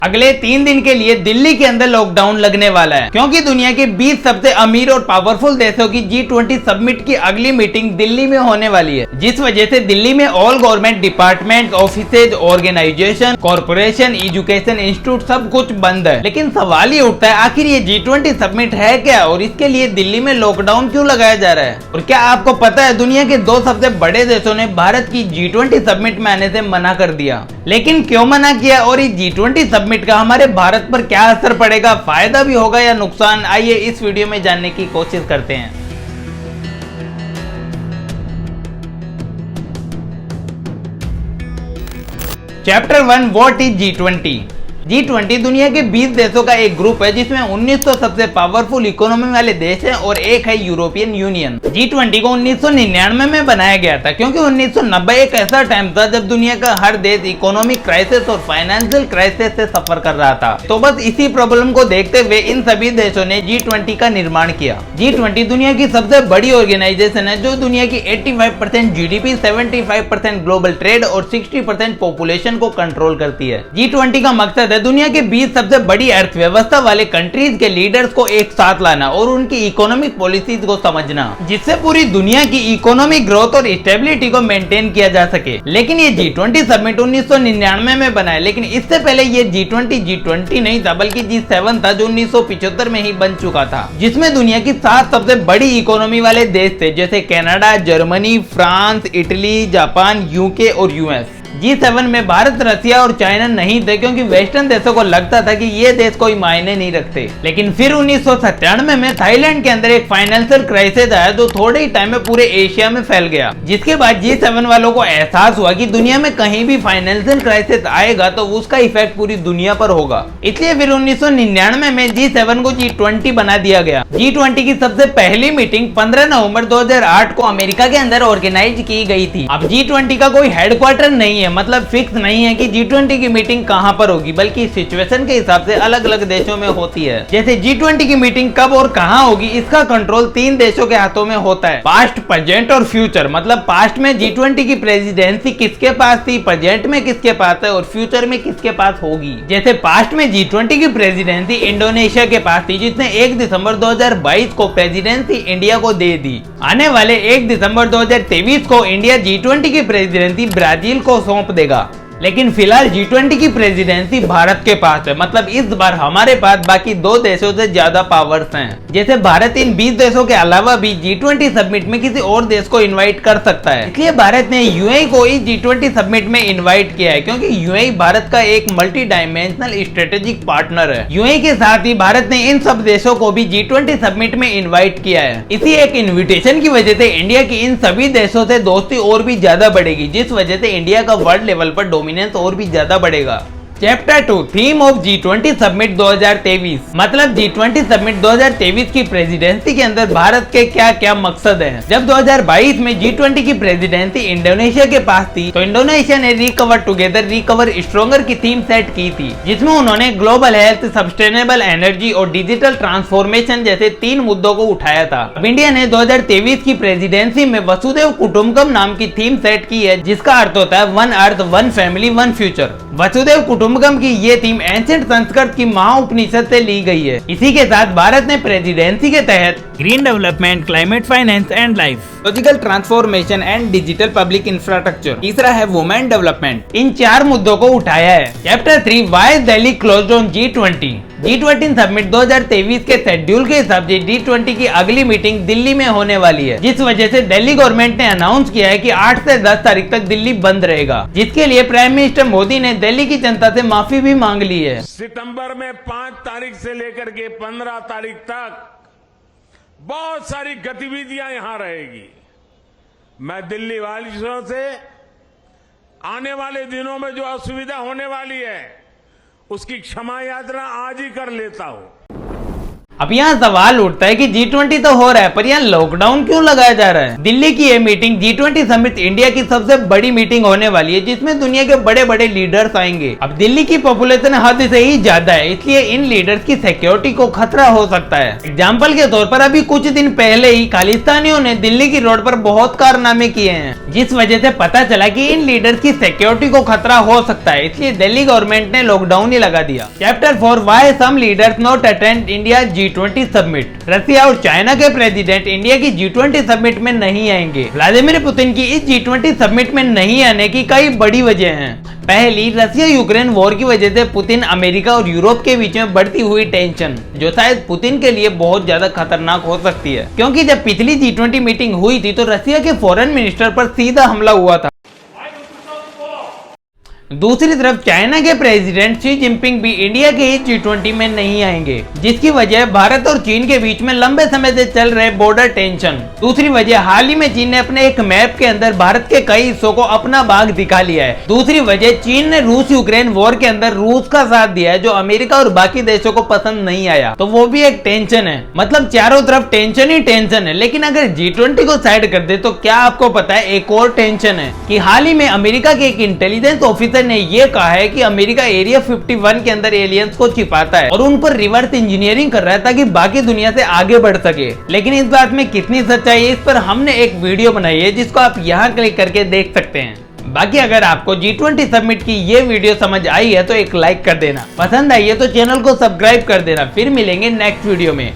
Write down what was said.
अगले 3 दिन के लिए दिल्ली के अंदर लॉकडाउन लगने वाला है क्योंकि दुनिया के 20 सबसे अमीर और पावरफुल देशों की G20 समिट की अगली मीटिंग दिल्ली में होने वाली है, जिस वजह से दिल्ली में all government department, offices, organisation, corporation, education institute सब कुछ बंद है। लेकिन सवाल ये उठता है, आखिर ये G20 समिट है क्या और इसके लिए दिल्ली में लॉकडाउन क्यों लगाया जा रहा है? और क्या आपको पता है दुनिया के 2 सबसे बड़े देशों ने भारत की G20 समिट में आने से मना कर दिया। लेकिन क्यों मना किया और इस G20 समिट का हमारे भारत पर क्या असर पड़ेगा, फायदा भी होगा या नुकसान, आइए इस वीडियो में जानने की कोशिश करते हैं। Chapter 1 what is G20? G20 दुनिया के 20 देशों का एक ग्रुप है जिसमें 1900 सबसे पावरफुल इकोनॉमी वाले देश हैं और एक है यूरोपियन यूनियन। G20 को 1999 में बनाया गया था क्योंकि 1990 एक ऐसा टाइम था जब दुनिया का हर देश इकोनॉमिक क्राइसिस और फाइनेंशियल क्राइसिस से सफर कर रहा था। तो बस इसी प्रॉब्लम को देखते हुए इन सभी देशों ने G20 का निर्माण किया। G20 दुनिया की सबसे बड़ी ऑर्गेनाइजेशन है जो दुनिया की 85% जीडीपी, 75% ग्लोबल ट्रेड और 60% पॉपुलेशन को कंट्रोल करती है। G20 का मकसद दुनिया के 20 सबसे बड़ी अर्थव्यवस्था वाले कंट्रीज के लीडर्स को एक साथ लाना और उनकी इकोनॉमिक पॉलिसीज को समझना, जिससे पूरी दुनिया की इकोनॉमिक ग्रोथ और स्टेबिलिटी को मेंटेन किया जा सके। लेकिन ये G20 समिट 1999 में बना है, लेकिन इससे पहले ये G20 नहीं था बल्कि G7 था जो 1975 में ही बन चुका था, जिसमें दुनिया की 7 सबसे बड़ी इकोनॉमी वाले देश थे जैसे Canada, Germany, France, Italy, Japan, UK और यूएस। G7 में भारत, रसिया और चाइना नहीं थे क्योंकि वेस्टर्न देशों को लगता था कि ये देश कोई मायने नहीं रखते। लेकिन फिर 1997 में थाईलैंड के अंदर एक फाइनेंशियल क्राइसिस आया जो थोड़े ही टाइम में पूरे एशिया में फैल गया, जिसके बाद G7 वालों को एहसास हुआ कि दुनिया में कहीं भी फाइनेंशियल क्राइसिस आएगा तो उसका इफेक्ट पूरी दुनिया पर होगा। इसलिए फिर 1999 में G7 को G20 बना दिया गया। G20 की सबसे पहली मीटिंग 15 नवंबर 2008 को अमेरिका के अंदर ऑर्गेनाइज की गई थी। अब G20 का कोई हेडक्वार्टर नहीं है, मतलब फिक्स नहीं है कि G20 की मीटिंग कहां पर होगी, बल्कि सिचुएशन के हिसाब से अलग अलग देशों में होती है। जैसे G20 की मीटिंग कब और कहां होगी इसका कंट्रोल 3 देशों के हाथों में होता है, पास्ट, प्रेजेंट और फ्यूचर। मतलब पास्ट में G20 की प्रेसिडेंसी किसके पास थी, प्रेजेंट में किसके पास है और फ्यूचर में किसके पास होगी। जैसे पास्ट में G20 की प्रेसिडेंसी इंडोनेशिया के पास थी जिसने 1 दिसंबर 2022 को प्रेसिडेंसी इंडिया को दे दी। आने वाले 1 दिसंबर 2023 को इंडिया G20 की प्रेसिडेंसी ब्राजील को सौंप देगा। लेकिन फिलहाल G20 की प्रेसिडेंसी भारत के पास है, मतलब इस बार हमारे पास बाकी 2 देशों से ज्यादा पावर्स हैं। जैसे भारत इन 20 देशों के अलावा भी G20 समिट में किसी और देश को इनवाइट कर सकता है, इसलिए भारत ने यूएई को इस G20 समिट में इनवाइट किया है क्योंकि यूएई भारत का एक मल्टी डायमेंशनल स्ट्रेटेजिक पार्टनर है। यूएई के साथ ही भारत ने इन सब देशों को भी G20 समिट में इन्वाइट किया है। इसी एक इन्विटेशन की वजह से इंडिया की इन सभी देशों से दोस्ती और भी ज्यादा बढ़ेगी, जिस वजह से इंडिया का वर्ल्ड लेवल पर और भी ज्यादा बढ़ेगा। Chapter 2 theme of G20 summit 2023, मतलब G20 समिट 2023 की प्रेसिडेंसी के अंदर भारत के क्या क्या मकसद हैं। जब 2022 में G20 की प्रेसिडेंसी इंडोनेशिया के पास थी तो इंडोनेशिया ने रिकवर टुगेदर, रिकवर स्ट्रॉन्गर की थीम सेट की थी, जिसमें उन्होंने ग्लोबल हेल्थ, सस्टेनेबल एनर्जी और डिजिटल ट्रांसफॉर्मेशन जैसे 3 मुद्दों को उठाया था। अब इंडिया ने 2023 की प्रेसिडेंसी में वसुधैव कुटुंबकम नाम की थीम सेट की है, जिसका अर्थ होता है 1 अर्थ, 1 फैमिली, 1 फ्यूचर। वसुधैव कुटुंबकम की ये थीम एंशिएंट संस्कृत की महाउपनिषद से ली गई है। इसी के साथ भारत ने प्रेसिडेंसी के तहत green development, climate finance and life, logical transformation and digital public infrastructure, तीसरा है वुमेन डेवलपमेंट, इन 4 मुद्दों को उठाया है। Chapter 3 why Delhi closed on G20। G20 summit 2023 के शेड्यूल के हिसाब से G20 की अगली मीटिंग दिल्ली में होने वाली है, जिस वजह से दिल्ली गवर्नमेंट ने अनाउंस किया है कि 8 से 10 तारीख तक दिल्ली बंद रहेगा, जिसके लिए प्राइम मिनिस्टर मोदी ने दिल्ली की जनता से माफी भी मांग ली है। सितंबर में 5 तारीख से लेकर के 15 तारीख तक बहुत सारी गतिविधियां यहां रहेगी। मैं दिल्ली वासियों से आने वाले दिनों में जो असुविधा होने वाली है उसकी क्षमा यात्रा आज ही कर लेता हूं। अब यहाँ सवाल उठता है कि G20 तो हो रहा है, पर यहाँ लॉकडाउन क्यों लगाया जा रहा है। दिल्ली की ये मीटिंग G20 समिट इंडिया की सबसे बड़ी मीटिंग होने वाली है, जिसमें दुनिया के बड़े बड़े लीडर्स आएंगे। अब दिल्ली की पॉपुलेशन हद से ही ज्यादा है, इसलिए इन लीडर्स की सिक्योरिटी को खतरा हो सकता है। एग्जाम्पल के तौर पर अभी कुछ दिन पहले ही खालिस्तानियों ने दिल्ली की रोड पर बहुत कारनामे किए हैं, जिस वजह से पता चला कि इन लीडर्स की सिक्योरिटी को खतरा हो सकता है, इसलिए दिल्ली गवर्नमेंट ने लॉकडाउन ही लगा दिया। Chapter 4 why some leaders not attend India G20 summit. Russia और चाइना के प्रेसिडेंट इंडिया की G20 समिट में नहीं आएंगे। व्लादिमीर पुतिन की इस G20 समिट में नहीं आने की कई बड़ी वजह हैं। पहली, रसिया यूक्रेन वॉर की वजह से पुतिन, अमेरिका और यूरोप के बीच में बढ़ती हुई टेंशन, जो शायद पुतिन के लिए बहुत ज्यादा खतरनाक हो सकती है, क्योंकि जब पिछली G20 मीटिंग हुई थी तो रसिया के फॉरेन मिनिस्टर पर सीधा हमला हुआ था। दूसरी तरफ चाइना के प्रेसिडेंट शी जिनपिंग भी इंडिया के इस G20 में नहीं आएंगे, जिसकी वजह भारत और चीन के बीच में लंबे समय से चल रहे बॉर्डर टेंशन। दूसरी वजह, हाल ही में चीन ने अपने एक मैप के अंदर भारत के कई हिस्सों को अपना भाग दिखा लिया है। दूसरी वजह, चीन ने रूस यूक्रेन वॉर के अंदर रूस का साथ दिया है, जो अमेरिका और बाकी देशों को पसंद नहीं आया, तो वो भी एक टेंशन है। मतलब चारों तरफ टेंशन ही टेंशन है। लेकिन अगर G20 को साइड कर दे तो क्या आपको पता है एक और टेंशन है कि हाल ही में अमेरिका के एक इंटेलिजेंस ऑफिसर ने ये कहा है कि अमेरिका एरिया 51 के अंदर एलियंस को छिपाता है और उन पर रिवर्स इंजीनियरिंग कर रहा है ताकि बाकी दुनिया से आगे बढ़ सके। लेकिन इस बात में कितनी सच्चाई है, इस पर हमने एक वीडियो बनाई है, जिसको आप यहाँ क्लिक करके देख सकते हैं। बाकी अगर आपको G20 समिट की ये वीडियो समझ आई है तो एक लाइक कर देना, पसंद आई है तो चैनल को सब्सक्राइब कर देना। फिर मिलेंगे नेक्स्ट वीडियो में।